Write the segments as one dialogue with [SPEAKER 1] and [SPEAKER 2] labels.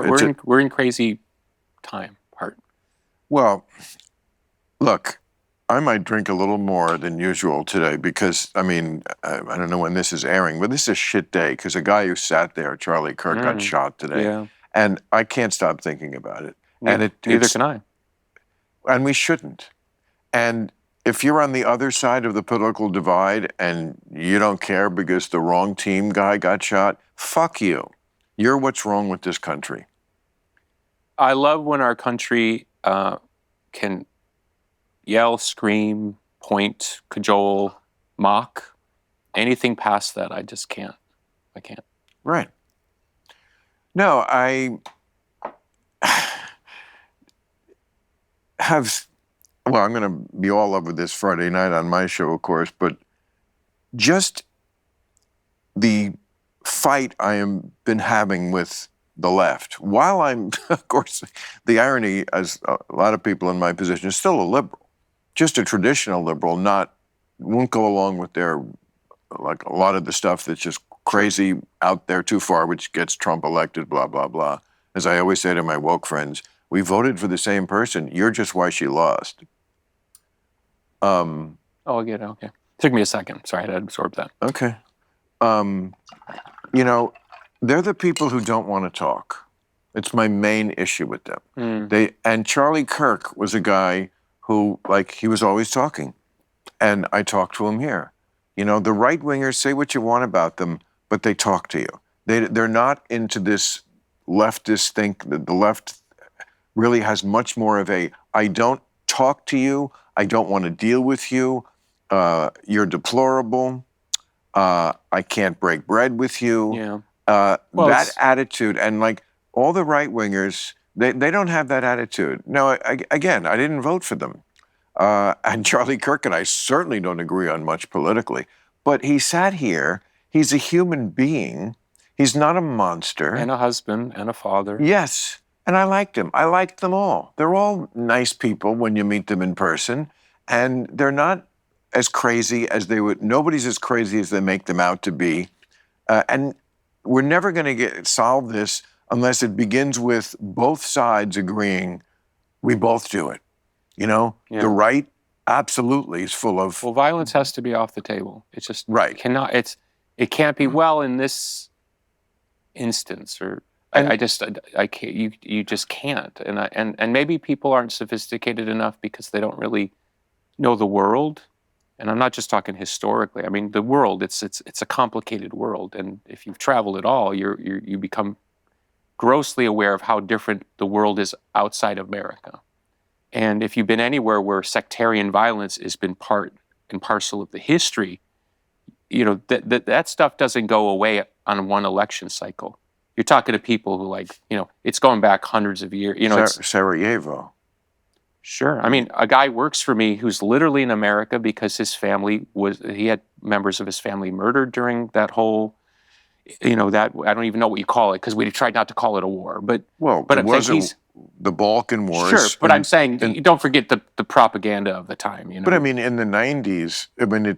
[SPEAKER 1] we're in crazy time, Hart.
[SPEAKER 2] Well, look, I might drink a little more than usual today because, I mean, I don't know when this is airing, but this is a shit day because a guy who sat there, Charlie Kirk, got shot today.
[SPEAKER 1] Yeah.
[SPEAKER 2] And I can't stop thinking about it.
[SPEAKER 1] Neither can I.
[SPEAKER 2] And we shouldn't. And if you're on the other side of the political divide and you don't care because the wrong team guy got shot, fuck you. You're what's wrong with this country.
[SPEAKER 1] I love when our country can yell, scream, point, cajole, mock. Anything past that, I just can't. I can't.
[SPEAKER 2] Right. No, I have, well, I'm going to be all over this Friday night on my show, of course, but just the fight I have been having with the left, while I'm, of course, the irony, as a lot of people in my position, is still a liberal, just a traditional liberal, won't go along with their, like a lot of the stuff that's just crazy out there too far, which gets Trump elected, blah, blah, blah. As I always say to my woke friends, we voted for the same person. You're just why she lost.
[SPEAKER 1] Oh, I get it. Okay. Took me a second. Sorry, I had to absorb that.
[SPEAKER 2] Okay. You know, they're the people who don't want to talk. It's my main issue with them. And Charlie Kirk was a guy who, like, he was always talking. And I talked to him here. You know, the right-wingers say what you want about them, but they talk to you. They're not into this leftist think. The left really has much more of a, I don't talk to you, I don't want to deal with you, you're deplorable, I can't break bread with you.
[SPEAKER 1] Yeah.
[SPEAKER 2] That attitude, and like all the right-wingers, they don't have that attitude. Now, again, I didn't vote for them. And Charlie Kirk and I certainly don't agree on much politically. But he sat here, he's a human being, he's not a monster.
[SPEAKER 1] And a husband and a father.
[SPEAKER 2] Yes. And I liked him. I liked them all. They're all nice people when you meet them in person. And they're not as crazy as they would, nobody's as crazy as they make them out to be. And we're never going to solve this unless it begins with both sides agreeing we both do it. You know, the right absolutely is full of.
[SPEAKER 1] Well, violence has to be off the table. It's just
[SPEAKER 2] right.
[SPEAKER 1] It can't be well in this instance, or I can't. You just can't. And maybe people aren't sophisticated enough because they don't really know the world. And I'm not just talking historically. I mean, the world. It's a complicated world, and if you've traveled at all, you become grossly aware of how different the world is outside of America. And if you've been anywhere where sectarian violence has been part and parcel of the history, you know, that stuff doesn't go away on one election cycle. You're talking to people who, like, you know, it's going back hundreds of years. You know,
[SPEAKER 2] Sarajevo.
[SPEAKER 1] Sure. I mean, a guy works for me who's literally in America because his family he had members of his family murdered during that whole, you know, that, I don't even know what you call it, because we tried not to call it a war. But I'm saying
[SPEAKER 2] the Balkan Wars.
[SPEAKER 1] Sure, but I'm saying, you don't forget the propaganda of the time, you know.
[SPEAKER 2] But I mean, in the 90s, I mean,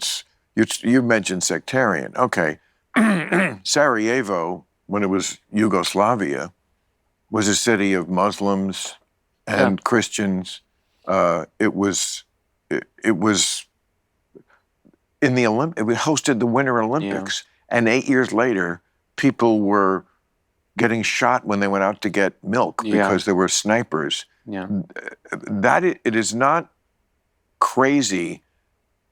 [SPEAKER 2] you mentioned sectarian. Okay. Sarajevo, when it was Yugoslavia, was a city of Muslims and Christians. It was in the It hosted the Winter Olympics. And 8 years later, people were getting shot when they went out to get milk because there were snipers.
[SPEAKER 1] Yeah.
[SPEAKER 2] It is not crazy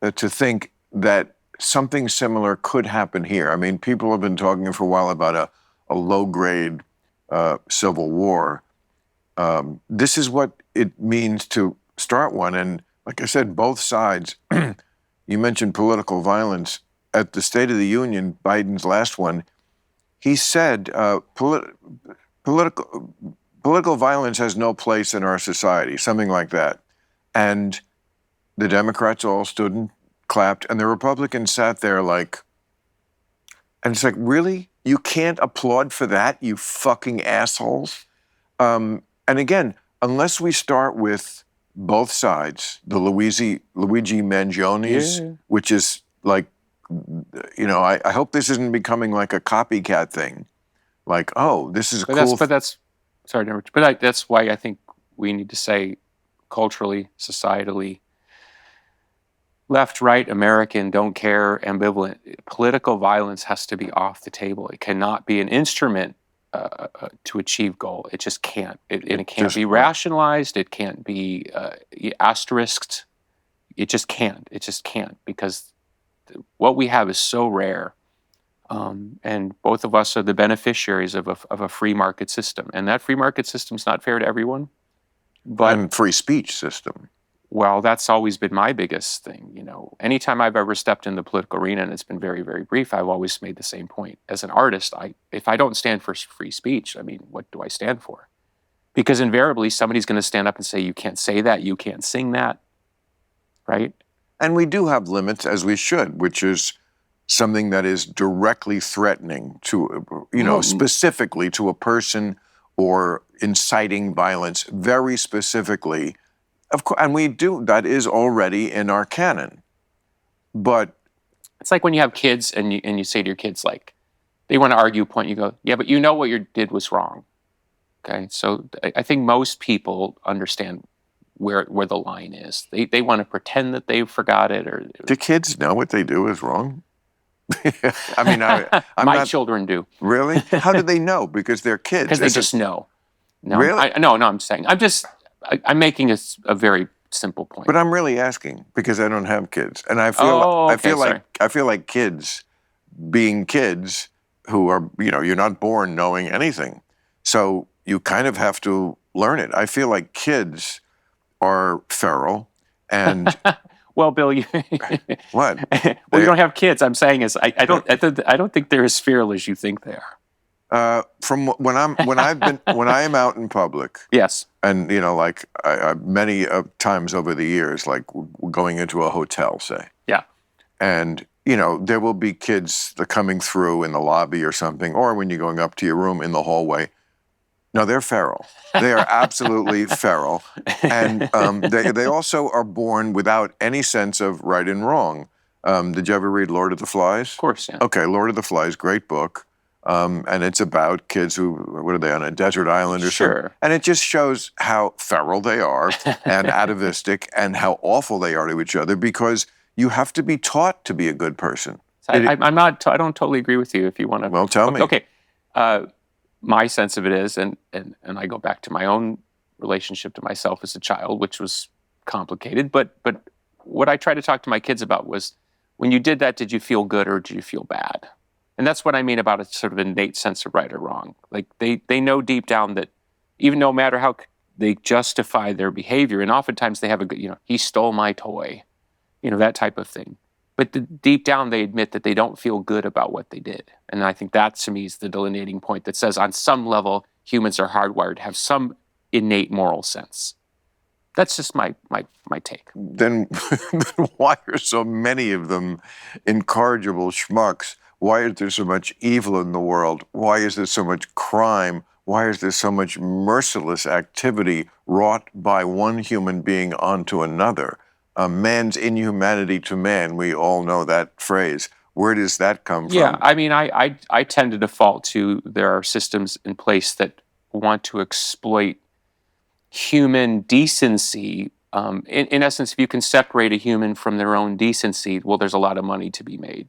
[SPEAKER 2] to think that something similar could happen here. I mean, people have been talking for a while about a low-grade civil war. This is what it means to start one. And like I said, both sides, you mentioned political violence. At the State of the Union, Biden's last one, he said political violence has no place in our society, something like that. And the Democrats all stood and clapped, and the Republicans sat there like, and it's like, really? You can't applaud for that, you fucking assholes? And again, unless we start with both sides, the Luigi Mangionis, which is like, you know, I hope this isn't becoming like a copycat thing. Like, oh, this is cool.
[SPEAKER 1] But sorry, but that's why I think we need to say culturally, societally, left, right, American, don't care, ambivalent. Political violence has to be off the table. It cannot be an instrument to achieve goal. It just can't. And it can't be rationalized. It can't be asterisked. It just can't. It just can't, because what we have is so rare. And both of us are the beneficiaries of a free market system. And that free market system is not fair to everyone.
[SPEAKER 2] And free speech system.
[SPEAKER 1] Well, that's always been my biggest thing. Anytime I've ever stepped in the political arena, and it's been very, very brief, I've always made the same point. As an artist, if I don't stand for free speech, I mean, what do I stand for? Because invariably, somebody's going to stand up and say, you can't say that, you can't sing that, right?
[SPEAKER 2] And we do have limits, as we should, which is something that is directly threatening to, specifically to a person, or inciting violence very specifically. Of course, and we do, that is already in our canon. But
[SPEAKER 1] it's like when you have kids and you say to your kids, like, they want to argue a point, you go, yeah, but you know what you did was wrong. Okay, so I think most people understand where the line is. They want to pretend that they forgot it. Or
[SPEAKER 2] do kids know what they do is wrong? I mean,
[SPEAKER 1] my children do.
[SPEAKER 2] Really? How do they know? Because they're kids.
[SPEAKER 1] Because they just know. No,
[SPEAKER 2] really?
[SPEAKER 1] No, I'm saying. I'm making a very simple point.
[SPEAKER 2] But I'm really asking because I don't have kids, and I feel like kids, being kids, who are, you're not born knowing anything, so you kind of have to learn it. I feel like kids are feral, and
[SPEAKER 1] well, Bill,
[SPEAKER 2] what?
[SPEAKER 1] Well, you don't have kids. I'm saying is I don't think they're as feral as you think they are.
[SPEAKER 2] From when I am out in public,
[SPEAKER 1] yes,
[SPEAKER 2] and like many times over the years, like going into a hotel, say,
[SPEAKER 1] yeah,
[SPEAKER 2] and there will be kids that coming through in the lobby or something, or when you're going up to your room in the hallway. No, they're feral. They are absolutely feral, and they also are born without any sense of right and wrong. Did you ever read Lord of the Flies?
[SPEAKER 1] Of course, yeah.
[SPEAKER 2] Okay, Lord of the Flies, great book. And it's about kids who, what are they, on a desert island or something? And it just shows how feral they are and atavistic, and how awful they are to each other, because you have to be taught to be a good person.
[SPEAKER 1] I don't totally agree with you if you want to.
[SPEAKER 2] Well, tell me.
[SPEAKER 1] Okay. My sense of it is, and I go back to my own relationship to myself as a child, which was complicated, but what I tried to talk to my kids about was, when you did that, did you feel good or did you feel bad? And that's what I mean about a sort of innate sense of right or wrong. Like they know deep down that, even no matter how they justify their behavior, and oftentimes they have a good, he stole my toy, that type of thing. But deep down they admit that they don't feel good about what they did. And I think that, to me, is the delineating point that says, on some level, humans are hardwired to have some innate moral sense. That's just my take.
[SPEAKER 2] Then why are so many of them incorrigible schmucks? Why is there so much evil in the world? Why is there so much crime? Why is there so much merciless activity wrought by one human being onto another? Man's inhumanity to man, we all know that phrase. Where does that come from?
[SPEAKER 1] Yeah, I mean, I tend to default to, there are systems in place that want to exploit human decency. In essence, if you can separate a human from their own decency, well, there's a lot of money to be made.